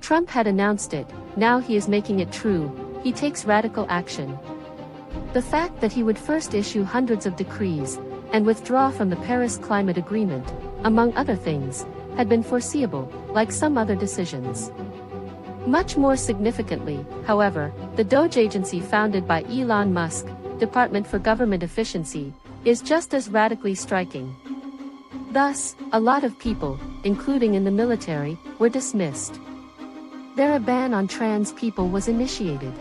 Trump had announced it, now he is making it true, he takes radical action. The fact that he would first issue hundreds of decrees, and withdraw from the Paris Climate Agreement, among other things, had been foreseeable, like some other decisions. Much more significantly, however, the DOGE agency founded by Elon Musk, Department for Government Efficiency, is just as radically striking. Thus, a lot of people, including in the military, were dismissed. There a ban on trans people was initiated.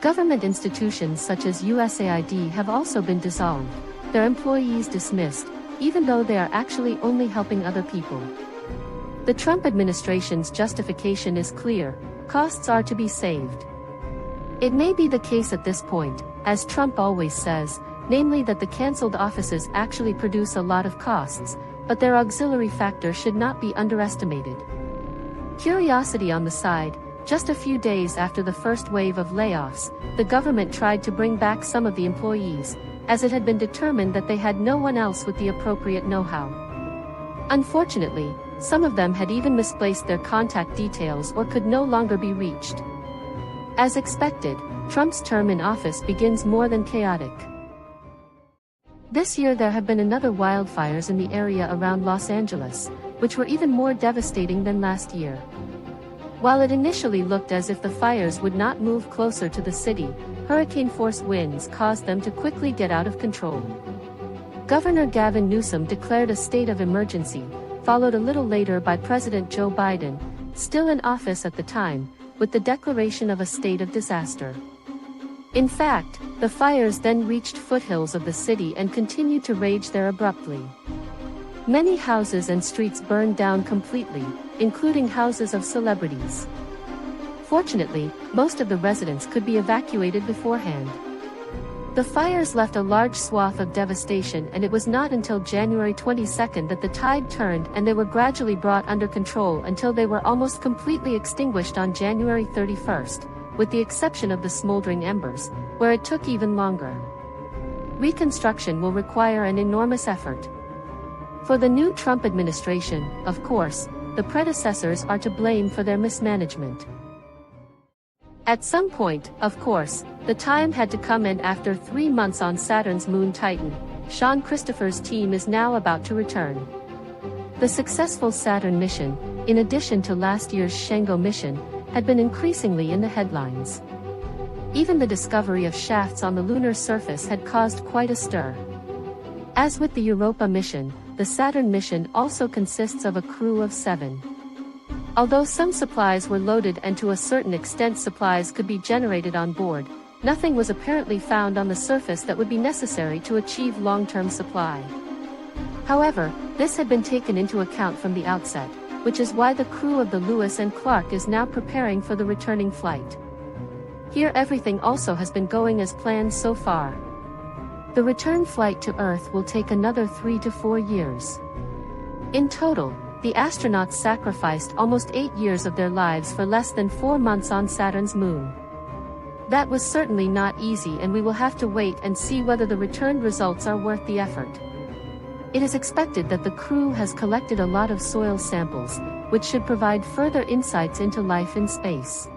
Government institutions such as USAID have also been dissolved, their employees dismissed, even though they are actually only helping other people. The Trump administration's justification is clear: costs are to be saved. It may be the case at this point, as Trump always says, namely that the cancelled offices actually produce a lot of costs, but their auxiliary factor should not be underestimated. Curiosity on the side, just a few days after the first wave of layoffs, the government tried to bring back some of the employees, as it had been determined that they had no one else with the appropriate know-how. Unfortunately, some of them had even misplaced their contact details or could no longer be reached. As expected, Trump's term in office begins more than chaotic. This year there have been another wildfires in the area around Los Angeles, which were even more devastating than last year. While it initially looked as if the fires would not move closer to the city, hurricane-force winds caused them to quickly get out of control. Governor Gavin Newsom declared a state of emergency, followed a little later by President Joe Biden, still in office at the time, with the declaration of a state of disaster. In fact, the fires then reached foothills of the city and continued to rage there abruptly. Many houses and streets burned down completely, including houses of celebrities. Fortunately, most of the residents could be evacuated beforehand. The fires left a large swath of devastation, and it was not until January 22 that the tide turned and they were gradually brought under control until they were almost completely extinguished on January 31, with the exception of the smoldering embers, where it took even longer. Reconstruction will require an enormous effort. For the new Trump administration, of course, the predecessors are to blame for their mismanagement. At some point, of course, the time had to come, and after 3 months on Saturn's moon Titan, Sean Christopher's team is now about to return. The successful Saturn mission, in addition to last year's Shango mission, had been increasingly in the headlines. Even the discovery of shafts on the lunar surface had caused quite a stir. As with the Europa mission, the Saturn mission also consists of a crew of 7. Although some supplies were loaded and to a certain extent supplies could be generated on board, nothing was apparently found on the surface that would be necessary to achieve long-term supply. However, this had been taken into account from the outset, which is why the crew of the Lewis and Clark is now preparing for the returning flight. Here everything also has been going as planned so far. The return flight to Earth will take another 3 to 4 years. In total, the astronauts sacrificed almost 8 years of their lives for less than 4 months on Saturn's moon. That was certainly not easy, and we will have to wait and see whether the returned results are worth the effort. It is expected that the crew has collected a lot of soil samples, which should provide further insights into life in space.